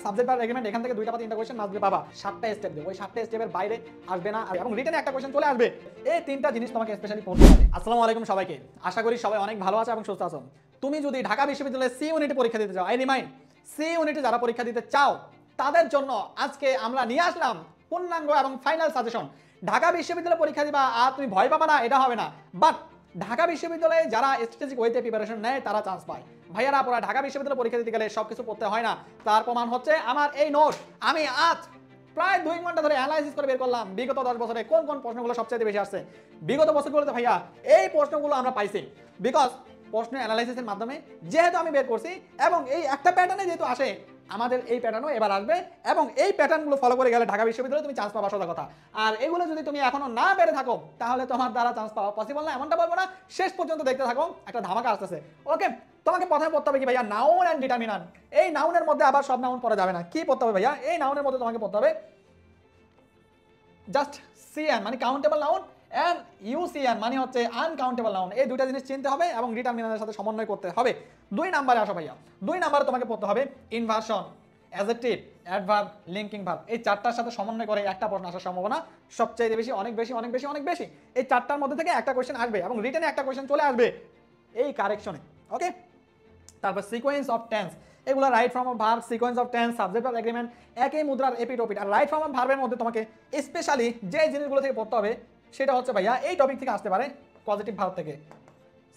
Subject আর agreement এখান থেকে দুইটা বা তিনটা কোশ্চেন আসবে বাবা, 7টা স্টেপ দেব, ওই 7টা স্টেপের বাইরে আসবে না এবং রিটেনে একটা কোশ্চেন চলে আসবে। এই তিনটা জিনিস তোমাকে স্পেশালি পড়তে হবে। আসসালামু আলাইকুম সবাইকে, আশা করি সবাই অনেক ভালো আছে এবং সুস্থ আছো। তুমি যদি ঢাকা বিশ্ববিদ্যালয়ে সি ইউনিটে পরীক্ষা দিতে চাও, আই রিমাইন্ড, সি ইউনিটে যারা পরীক্ষা দিতে চাও তাদের জন্য আজকে আমরা নিয়ে আসলাম পূর্ণাঙ্গ এবং ফাইনাল সাজেশন। ঢাকা বিশ্ববিদ্যালয়ে পরীক্ষা দিবা আর তুমি ভয় পাবা না, এটা হবে না। বাট ঢাকা বিশ্ববিদ্যালয়ে যারা স্ট্র্যাটেজিক ওয়েতে প্রিপারেশন নেয় তারা চান্স পায়। ভাইয়ারা আপনারা ঢাকা বিশ্ববিদ্যালয়ে পরীক্ষা দিতে গেলে সবকিছু পড়তে হয় না। তার প্রমাণ হচ্ছে আমার এই নোট। আমি আজ প্রায় 2 ঘন্টা ধরে অ্যানালাইসিস করে বের করলাম বিগত 10 বছরে কোন কোন প্রশ্নগুলো সবচেয়ে বেশি আসছে। বিগত বছরগুলোতে ভাইয়া এই প্রশ্নগুলো আমরা পাইছি বিকজ প্রশ্ন অ্যানালাইসিসের মাধ্যমে যেহেতু আমি বের করছি এবং এই একটা প্যাটার্নে যেহেতু আসে, আমাদের এই প্যাটার্নও এবার আসবে এবং এই প্যাটার্নগুলো ফলো করে গেলে ঢাকা বিশ্ববিদ্যালয়ে তুমি চান্স পাওয়া সোজা কথা। আর এগুলো যদি তুমি এখনো না পেরে থাকো তাহলে তোমার দ্বারা চান্স পাওয়া পসিবল না, এমনটা বলবো না। শেষ পর্যন্ত দেখতে থাকো, একটা ধামাকা আসতেছে। ওকে, তোমাকে প্রথমে পড়তে হবে কি ভাইয়া, নাউন অ্যান্ড ডিটারমিনান্ট। এই নাউনের মধ্যে আবার সব নাউন পড়া যাবে না। কি পড়তে হবে ভাইয়া, এই নাউনের মধ্যে তোমাকে পড়তে হবে জাস্ট সিএন মানে কাউন্টেবল নাউন এন্ড ইউসিএন মানে হচ্ছে আনকাউন্টেবল নাউন। এই দুইটা জিনিস চিনতে হবে এবং ডিটারমিনান্টের সাথে সমন্বয় করতে হবে। 2 নম্বরে আসো ভাইয়া, 2 নম্বরে তোমাকে পড়তে হবে inversion, adjective, adverb, linking verb. এই চারটার সাথে সমন্বয় করে একটা প্রশ্ন আসার সম্ভাবনা সবচেয়ে বেশি, অনেক বেশি অনেক বেশি অনেক বেশি। এই চারটার মধ্যে থেকে একটা কোশ্চেন আসবে এবং রিটেনে একটা কোশ্চেন চলে আসবে এই কারেকশনে। ওকে, তারপর সিকোয়েন্স অফ টেন্স, এগুলো right form of verb, sequence of tense, subject of agreement, একই মুদ্রার এপিট ওপিট। আর রাইট ফর্ম অফ ভার্বের মধ্যে তোমাকে স্পেশালি যে জিনিসগুলো থেকে পড়তে হবে সেটা হচ্ছে ভাইয়া এই টপিক থেকে আসতে পারে পজিটিভ ভার্ব থেকে,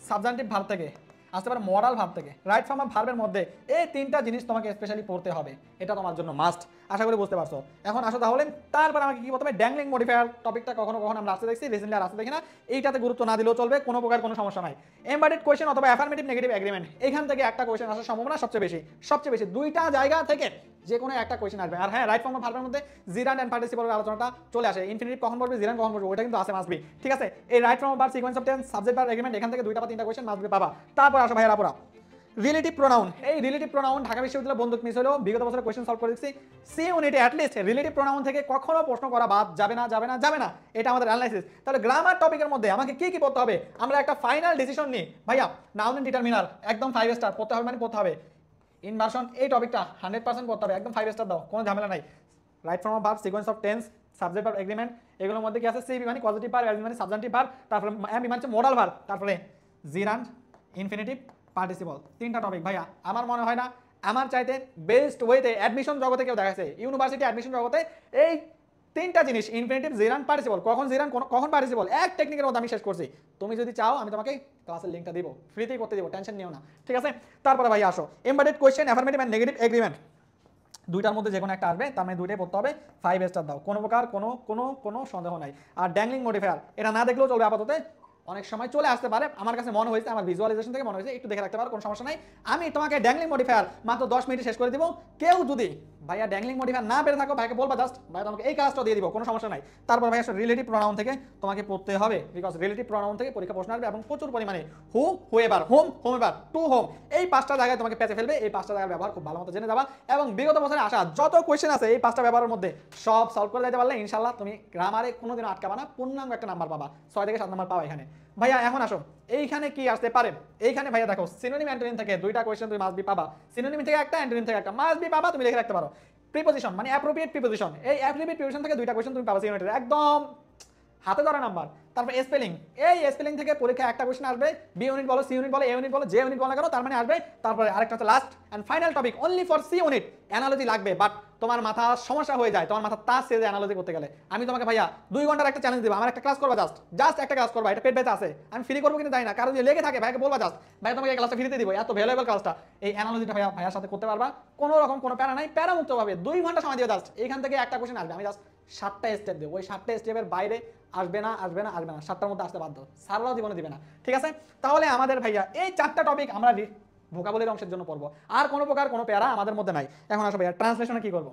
সাবজেক্টিভ ভার্ব থেকে, আসতে পারে মডাল ভার্ব থেকে। রাইট ফর্ম অফ ভার্বের মধ্যে এই তিনটা জিনিস তোমাকে স্পেশালি পড়তে হবে, এটা তোমার জন্য মাস্ট। আশা করি বুঝতে পারছো। এখন আসো তাহলে তারপর আমাকে কি বলতে হবে, ড্যাংলিং মডিফায়ার টপিকটা কখনো কখনো আমরা আসতে দেখছি, রিসেন্টলি আর আসতে দেখি না। এইটাতে গুরুত্ব না দিলেও চলবে, কোনো প্রকার কোনো সমস্যা নাই। এমবেডেড কোয়েশ্চেন অথবা অ্যাফার্মেটিভ নেগেটিভ এগ্রিমেন্ট, এখান থেকে একটা কোয়েশ্চেন আসার সম্ভাবনা সবচেয়ে বেশি, সবচেয়ে বেশি। দুইটা জায়গা থেকে যে কোনো একটা কোয়েশ্চেন আসবে। আর হ্যাঁ, রাইট ফর্ম অফ ভার্বের মধ্যে জিরান্ড এন্ড পার্টিসিপলের আলোচনাটা চলে আসে। ইনফিনিটিভ কখন বলবে, জিরান্ড কখন বলবে, ওটা কিন্তু আসে মাসবি। ঠিক আছে, এই right form of verb, sequence of tense, subject verb, agreement, এখান থেকে দুইটা বা তিনটা কোয়েশ্চেন মাসবি পাবা। তারপর আসো ভাইয়া আপুরা রিলেটিভ প্রোনাউন। এই রিলেটিভ প্রোনাউন ঢাকা বিশ্ববিদ্যালয় বন্দুক মিস হলেও বিগত বছরে কোয়েশ্চেন সলভ করে দিচ্ছি। সি ইউনিটে অ্যাটলিস্ট রিলেটিভ প্রোনাউন থেকে কখনো প্রশ্ন করা বাদ যাবে না, যাবে না, যাবে না। এটা আমাদের অ্যানালাইসিস। তাহলে গ্রামার টপিকের মধ্যে আমাকে কি কি পড়তে হবে, আমরা একটা ফাইনাল ডিসিশন নিই। ভাইয়া নাউন এন্ড ডিটারমিনার একদম 5 স্টার পড়তে হবে, মানে পড়তে হবে। ইনভার্সন এই টপিকটা 100% পড়তে হবে, একদম 5 স্টার দাও, কোনো ঝামেলা নাই। Right form of verb, sequence of tense, subject verb, agreement, এগুলোর মধ্যে কি আছে, সিবি মানে পজিটিভ ভার্ব, এলবি মানে সাবজেক্টিভ ভার্ব, তারপরে এমবি মানে মডাল ভার্ব, তারপরে জিরান্ড, ইনফিনিটিভ, পার্টিসিপল। তিনটা টপিক ভাইয়া আমার মনে হয় না আমার চাইতে বেস্ট ওয়েতে অ্যাডমিশন জগতে কেউ দেখাচ্ছে। ইউনিভার্সিটি অ্যাডমিশন জগতে এই তিনটা জিনিস, ইনফিনিটিভ, জিরান্ড, পার্টিসিপল, কখন জিরান্ড কখন পার্টিসিপল, এক টেকনিকের মধ্যে আমি শেষ করছি। তুমি যদি চাও আমি তোমাকে ক্লাসের লিঙ্কটা দিব, ফ্রিতেই করতে দিব, টেনশন নিও না। ঠিক আছে, তারপরে ভাই আসো embedded question, affirmative and negative agreement. দুইটার মধ্যে যে কোনো একটা আসবে, তার মানে দুইটাই পড়তে হবে, 5 স্টার দাও, কোনো প্রকার কোনো সন্দেহ নাই। আর ড্যাংলিং মডিফায়ার এটা না দেখলেও চলবে আপাতত, অনেক সময় চলে আসতে পারে। আমার কাছে মনে হয়েছে, আমার ভিজুয়ালাইজেশন থেকে মনে হয়েছে, একটু দেখে রাখতে পারো, কোনো সমস্যা নাই। আমি তোমাকে ড্যাংলিং মডিফায়ার মাত্র 10 মিনিটে শেষ করে দিব। কেউ যদি ভাইয়া ড্যাংলিং মডিফায়ার না পেরে থাকো, ভাইকে বলবা জাস্ট ভাই তোমাকে এই কাজটা দিয়ে দিব, কোনো সমস্যা নাই। তারপর ভাইয়া রিলেটিভ প্রোনাউন থেকে তোমাকে পড়তে হবে, বিকজ রিলেটিভ প্রোনাউন থেকে পরীক্ষা প্রশ্ন আসবে এবং প্রচুর পরিমাণে হু, হুয়েভার, হোম, হোমেভার, টু হোম, এই 5টা জায়গায় তোমাকে পেঁচে ফেলবে। এই 5টা জায়গার ব্যবহার খুব ভালো মতো জেনে যাবা এবং বিগত বছরে আসা যত কোয়েশ্চেন আছে এই 5টা ব্যবহারের মধ্যে সব সলভ করে দিতে পারলে ইনশাআল্লাহ তুমি গ্রামারে কোনোদিনও আটকাবা না, পূর্ণাঙ্গ একটা নাম্বার পাবা, 6 থেকে 7 নাম্বার পাবা এখানে। ভাইয়া এখন আসো এইখানে কি আসতে পারে, এইখানে ভাইয়া দেখো সিনোনিম অ্যান্টোনিম থেকে দুইটা কোয়েশ্চেন তুমি মাস্ট বি পাবা, সিনোনিম থেকে একটা, অ্যান্টোনিম থেকে একটা, মাস্ট বি পাবা, তুমি লিখে রাখতে পারো। প্রিপোজিশন মানে অ্যাপ্রোপ্রিয়েট প্রিপোজিশন, এই অ্যাপ্রোপ্রিয়েট প্রিপোজিশন থেকে দুইটা কোয়েশ্চেন তুমি পাবা সিনোনিমের, একদম হাতে ধরা নাম্বার। তারপর স্পেলিং, এই স্পেলিং থেকে পরীক্ষা একটা কোশ্চেন আসবে, বি ইউনিট বলো, সি ইউনিট বলো, এ ইউনিট বলো, যে ইউনিট বলো না কেন, তার মানে আসবে। তারপরে আরেকটা হচ্ছে last and final topic only for C unit, analogy লাগবে। বাট তোমার মাথা সমস্যা হয়ে যায়, তোমার মাথা তাস সেজে অ্যানালজি করতে গেলে। আমি তোমাকে ভাইয়া 2 ঘন্টার একটা চ্যালেঞ্জ দেব, আমার একটা ক্লাস করবা, জাস্ট একটা ক্লাস করবা, এটা পেট ব্যথা আছে, আমি ফ্রি করবো কিনা জানি না, কারণ যদি লেগে থাকে ভাইকে বলবা জাস্ট ভাই তোমাকে এই ক্লাসটা ফ্রিতে দিব, এত ভ্যালুয়েবল ক্লাসটা, এই অ্যানালজিটা ভাইয়ার সাথে করতে পারবা, কোনো রকম কোনো প্যারা নাই, প্যারা মুক্ত ভাবে 2 ঘন্টা সময় দিয়ে জাস্ট এখান থেকে একটা কোশ্চেন আসবে, আমি জাস্ট 7টা স্টেপ দেবো, ওই 7টা স্টেপের বাইরে আসবে না, আসবে না, আসবে না, 7টার মধ্যে আসতে বাধ্য, সারাও জীবনে দিবে না। ঠিক আছে, তাহলে আমাদের ভাইয়া এই 4টা টপিক আমরা ভোকাবুলারি অংশের জন্য পড়বো, আর কোনো প্রকার কোনো প্যারা আমাদের মধ্যে নাই। এখন আসো ভাইয়া ট্রান্সলেশনে কি করবো।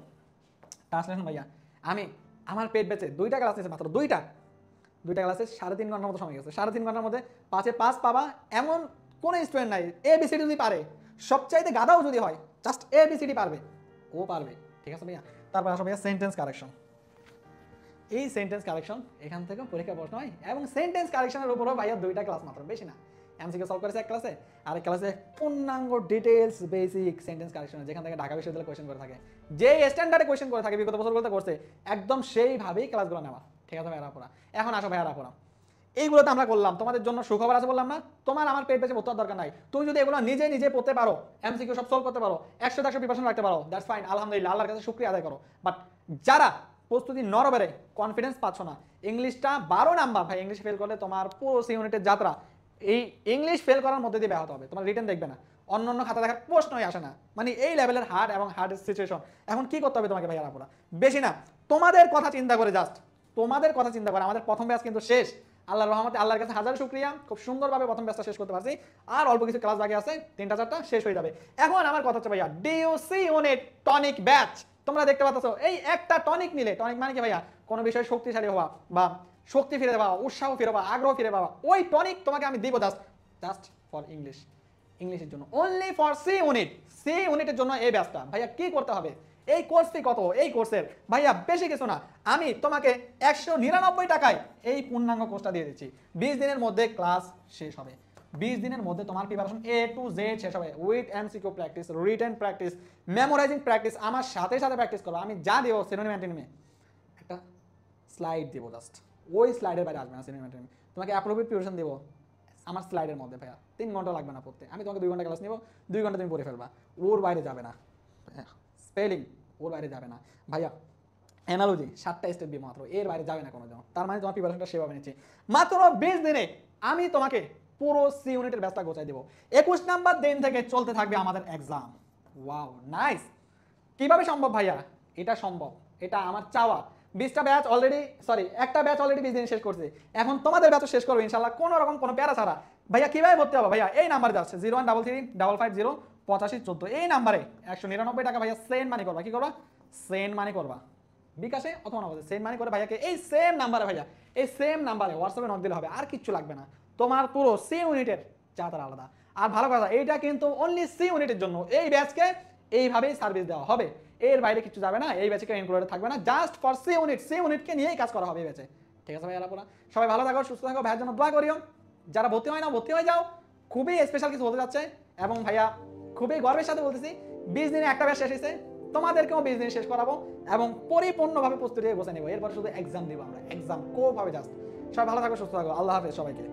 ট্রান্সলেশন ভাইয়া আমি আমার পেট বেঁচে দুইটা ক্লাস নিয়েছে, মাত্র দুইটা ক্লাসে 3.5 ঘন্টার মতো সময় গেছে। 3.5 ঘন্টার মধ্যে 5-এ 5 পাবা এমন কোনো স্টুডেন্ট নাই। এবিসিডি যদি পারে, সবচাইতে গাধাও যদি হয়, জাস্ট এবিসিডি পারবে, ও পারবে। ঠিক আছে ভাইয়া, তারপর আসো ভাইয়া সেন্টেন্স কারেকশন। এই সেন্টেন্স কারেকশন এখান থেকে পরীক্ষা প্রশ্ন হয় এবং সেন্টেন্স কারেকশনের উপরও ভাইয়া 2টা ক্লাস মাত্র, বেশি না। এমসিকিউ সলভ করেছে এক ক্লাসে, আরেক ক্লাসে পূর্ণাঙ্গ ডিটেইলস বেসিক সেন্টেন্স কারেকশন, যেখান থেকে ঢাকা বিশ্ববিদ্যালয় কোয়েশ্চেন করে থাকে। যে স্ট্যান্ডার্ডে কোয়েশ্চেন করে থাকে বিগত বছরগুলোতে করছে একদম সেইভাবেই ক্লাসগুলো নেওয়া, ঠিক আছে ভাইয়ারা পড়া। এখন আসো ভাইয়ারা পড়া, এইগুলোতে আমরা করলাম, তোমাদের জন্য সুখবর আছে বললাম না, তোমার আমার পেট পেছে পড়তে দরকার নাই, তুমি যদি এগুলো নিজে নিজে পড়তে পারো, এমসিকিউ সব সলভ করতে পারো, 100 প্রিপারেশন রাখতে পারো, দ্যাটস ফাইন, আলহামদুলিল্লাহ, আল্লাহর কাছে শুকরিয়া আদায় করো। বাট যারা প্রস্তুতি নরবেরে কনফিডেন্স পাচ্ছ না, ইংলিশটা 12 নাম্বার ভাই, ইংলিশ ফেল করলে তোমার পুরো সি ইউনিটের যাত্রা এই ইংলিশ ফেল করার মধ্যে দিয়ে ব্যাহত হবে, তোমার রিটেন দেখবে না, অন্য অন্য খাতা দেখার প্রশ্নই আসে না, মানে এই লেভেলের হার্ড এবং হার্ড সিচুয়েশন। এখন কি করতে হবে তোমাকে ভাইয়ারা পুরা, বেশি না, তোমাদের কথা চিন্তা করে, জাস্ট তোমাদের কথা চিন্তা করে, আমাদের প্রথম ব্যাচ কিন্তু শেষ, আল্লাহর রহমতে, আল্লাহর কাছে হাজার শুকরিয়া, খুব সুন্দরভাবে প্রথম ব্যাচটা শেষ করতে পারছি, আর অল্প কিছু ক্লাস বাকি আছে, 3-4টা শেষ হয়ে যাবে। এখন আমার কথা হচ্ছে ভাইয়া, ডিইউসি ইউনিট টনিক ব্যাচ, তোমরা দেখতে পাচ্ছ এই একটা টনিক নিলে, টনিক মানে কি ভাইয়া, কোনো বিষয়ে শক্তিশালী হওয়া বা শক্তি ফিরে পাওয়া, উৎসাহ ফিরে পাওয়া, আগ্রহ ফিরে পাওয়া, ওই টনিক তোমাকে আমি দিব জাস্ট ফর ইংলিশ, ইংলিশের জন্য, only for C unit, C ইউনিটের জন্য এই ব্যাচটা। ভাইয়া কি করতে হবে, এই কোর্স ফি কত এই কোর্সের, ভাইয়া বেশি কিছু না, আমি তোমাকে 199 টাকায় এই পূর্ণাঙ্গ কোর্সটা দিয়ে দিচ্ছি। 20 দিনের মধ্যে ক্লাস শেষ হবে, 20 দিনের মধ্যে তোমার প্রিপারেশন A to Z শেষ হবে, with MCQ practice, written practice, memorising practice, আমার সাথে সাথে প্র্যাকটিস করো। আমি যা দেবো সিনোনিম অ্যান্টোনিমে একটা স্লাইড দেবো, জাস্ট ওই স্লাইডের বাইরে আসবে না সিনোনিম অ্যান্টোনিম, তোমাকে অ্যাপ্রোপ্রিয়েট প্রিপারেশন দেবো আমার স্লাইডের মধ্যে ভাইয়া, 3 ঘন্টা লাগবে না পড়তে, আমি তোমাকে 2 ঘন্টা ক্লাস নিব, 2 ঘন্টা তুমি পড়ে ফেলবা, ওর বাইরে যাবে না, স্পেলিং ওর বাইরে যাবে না ভাইয়া, অ্যানালজি 7টা স্টেপ দিয়ে মাত্র, এর বাইরে যাবে না কোনো জন, তার মানে তোমার প্রিপারেশনটা সেভাবে নিচ্ছি। মাত্র 20 দিনে আমি তোমাকে পুরো সি ইউনিটের ব্যাচটা গোছাই দেবো। 21 নাম্বার দিন থেকে চলতে থাকবে আমাদের এক্সাম। ওয়াও নাইস, কিভাবে সম্ভব ভাইয়া? এটা সম্ভব, এটা আমার চাওয়া। 20টা ব্যাচ অলরেডি, সরি একটা ব্যাচ অলরেডি 20 দিন শেষ করছে, এখন তোমাদের ব্যাচও শেষ করবো ইনশাল্লাহ, কোনো রকম কোনো প্যারা ছাড়া। ভাইয়া কিভাবে ভর্তি হবে? ভাইয়া এই নাম্বারে যাচ্ছে 01335505508514, এই নাম্বারে 199 টাকা ভাইয়া সেন্ড মানি করবা। কি করবা? সেন্ড মানি করবা, বিকাশে অথবা নগদে সেন্ড মানি করে ভাইয়াকে এই সেম নাম্বারে, ভাইয়া এই সেম নাম্বারে হোয়াটসঅ্যাপে নক দিলে হবে, আর কিচ্ছু লাগবে না। তোমার পুরো সি ইউনিটের যাত্রা আলাদা। আর ভালো কথা, এইটা কিন্তু অনলি সি ইউনিটের জন্য, এই ব্যাচকে এইভাবেই সার্ভিস দেওয়া হবে, এর বাইরে কিছু যাবে না, এই ব্যাচে ইনক্লুডেড থাকবে না, just for C unit, C ইউনিটকে নিয়েই কাজ করা হবে এই ব্যাচে। ঠিক আছে ভাই, আলাপনা সবাই ভালো থাকো, সুস্থ থাকো, ভাইয়ের জন্য দোয়া করিও। যারা ভর্তি হয় না ভর্তি হয়ে যাও, খুবই স্পেশাল কিছু হতে যাচ্ছে, এবং ভাইয়া খুবই গর্বের সাথে বলতেছি 20 দিনে একটা ব্যাচ শেষ হয়েছে, তোমাদেরকেও 20 দিন শেষ করাবো এবং পরিপূর্ণভাবে প্রস্তুতি বসে নেবো, এরপর শুধু এক্সাম দেবো আমরা, এক্সাম কোভাবে জাস্ট। সবাই ভালো থাকো, সুস্থ থাকো, আল্লাহ হাফেজ সবাইকে।